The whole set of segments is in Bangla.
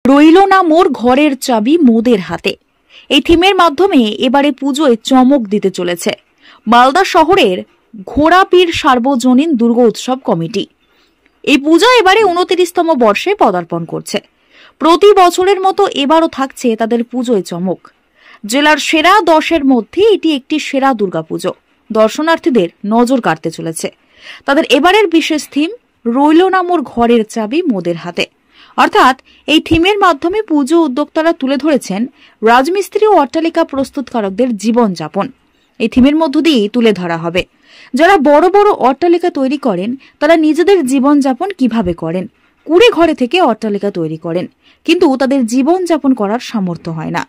রইল না মোর ঘরের চাবি মোদের হাতে। এই থিমের মাধ্যমে এবারে পুজোয় চমক দিতে চলেছে মালদা শহরের ঘোড়াপীর সার্বজনীন দুর্গোৎসব কমিটি। এই পূজা এবারে 29তম বর্ষে পদার্পণ করছে। প্রতি বছরের মতো এবারও থাকছে তাদের পুজোয় চমক। জেলার সেরা 10-এর মধ্যে এটি একটি সেরা দুর্গাপুজো। দর্শনার্থীদের নজর কাড়তে চলেছে। তাদের এবারের বিশেষ থিম রইল না মোর ঘরের চাবি মোদের হাতে। অর্থাৎ এই থিমের মাধ্যমে পুজো উদ্যোক্তারা তুলে ধরেছেন রাজমিস্ত্রি ও অট্টালিকা প্রস্তুতকারকদের জীবনযাপন। এই থিমের মধ্য দিয়ে তুলে ধরা হবে যারা বড় বড় অট্টালিকা তৈরি করেন তারা নিজেদের জীবনযাপন কিভাবে করেন। কুড়ে ঘরে থেকে অট্টালিকা তৈরি করেন, কিন্তু তাদের জীবনযাপন করার সামর্থ্য হয় না।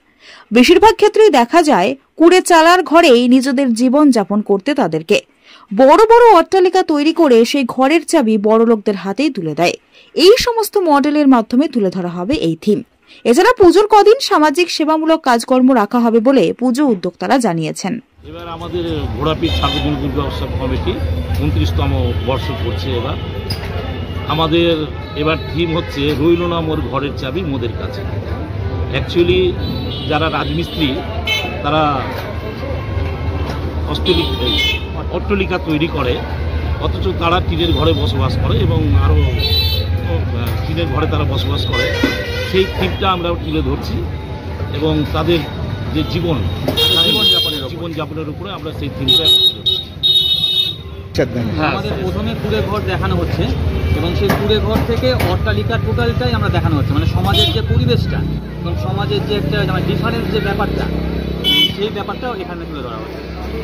বেশিরভাগ ক্ষেত্রেই দেখা যায় কুড়ে চালার ঘরেই নিজেদের জীবনযাপন করতে তাদেরকে বড় বড় অট্টালিকা তৈরি করে সেই ঘরের চাবি বড় লোকদের হাতেই তুলে দেয়। এই সমস্ত মডেলের মাধ্যমে তুলে ধরা হবে এই থিম। এছাড়া পুজোর কদিন সামাজিক সেবামূলক কাজকর্ম রাখা হবে বলে পুজো উদ্যোক্তারা জানিয়েছেন। এবার আমাদের ঘোড়াপীর সার্বজনীন দুর্গোৎসব কমিটি 29তম বর্ষ করছে। আমাদের এবার থিম হচ্ছে রইল না মোর ঘরের চাবি মোদের কাছে। অ্যাকচুয়ালি যারা রাজমিস্ত্রি তারা অট্টালিকা তৈরি করে, অথচ তারা টিনের ঘরে বসবাস করে এবং আরও টিনের ঘরে তারা বসবাস করে। সেই থিমটা আমরা তুলে ধরছি এবং তাদের যে জীবনযাপনের উপরে আমরা সেই থিমটা আমাদের প্রথমে কুড়ে ঘর দেখানো হচ্ছে এবং সেই কুড়ে ঘর থেকে অট্টালিকা টোটালটাই আমরা দেখানো হচ্ছে, মানে সমাজের যে পরিবেশটা এবং সমাজের যে একটা ডিফারেন্স যে ব্যাপারটা, সেই ব্যাপারটাও এখানে তুলে ধরা হচ্ছে।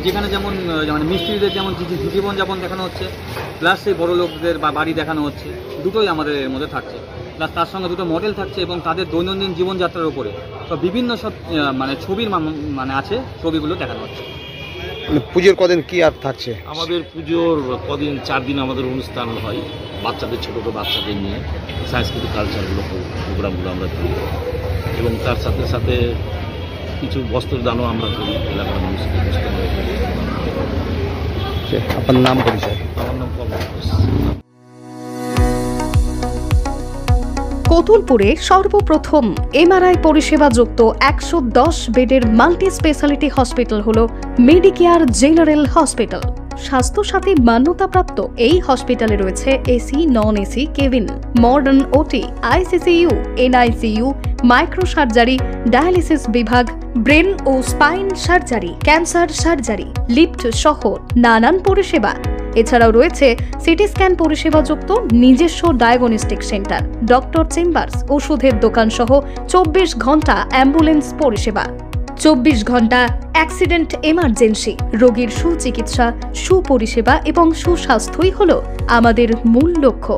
যেখানে যেমন মিস্ত্রিদের যেমন জীবনযাপন দেখানো হচ্ছে, প্লাস সেই বড় লোকদের বা বাড়ি দেখানো হচ্ছে, দুটোই আমাদের মধ্যে থাকছে। প্লাস তার সঙ্গে দুটো মডেল থাকছে এবং তাদের দৈনন্দিন জীবনযাত্রার উপরে সব বিভিন্ন সব ছবির আছে, ছবিগুলো দেখানো হচ্ছে। পুজোর কদিন কি আর থাকছে? আমাদের পুজোর কদিন 4 দিন আমাদের অনুষ্ঠান হয় বাচ্চাদের, ছোটো ছোটো বাচ্চাদের নিয়ে সাংস্কৃতিক কালচারগুলো প্রোগ্রামগুলো আমরা করি এবং তার সাথে সাথে কিছু বস্ত্রদানও আমরা করি এলাকার মানুষকে। আপনার নাম পরিচয়? আমার নাম কমল ঘোষ। কতুলপুরে সর্বপ্রথম এমআরআই পরিষেবা যুক্ত 110 বেডের মাল্টি স্পেশালিটি হসপিটাল হল মেডিকেয়ার জেনারেল হসপিটাল। স্বাস্থ্যসাথী মান্যতাপ্রাপ্ত এই হসপিটালে রয়েছে AC, non AC cabin, modern OT, ICCU, NICU, micro surgery, dialysis বিভাগ, ব্রেন ও spine surgery, cancer surgery, lift সহ নানান পরিষেবা। এছাড়াও রয়েছে সিটি স্ক্যান পরিষেবাযুক্ত নিজস্ব ডায়াগনস্টিক সেন্টার, ডক্টর চেম্বার্স, ওষুধের দোকান সহ 24 ঘন্টা অ্যাম্বুলেন্স পরিষেবা, 24 ঘন্টা অ্যাক্সিডেন্ট এমার্জেন্সি। রোগীর সুচিকিৎসা, সুপরিষেবা এবং সুস্বাস্থ্যই হল আমাদের মূল লক্ষ্য।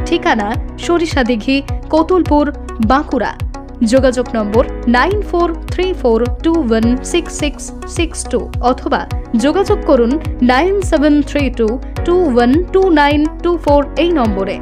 ঠিকানা সরিষাদিঘি, কতুলপুর, বাঁকুড়া। যোগাযোগ নম্বর 9434216662 অথবা যোগাযোগ করুন 9732212924 এই নম্বরে।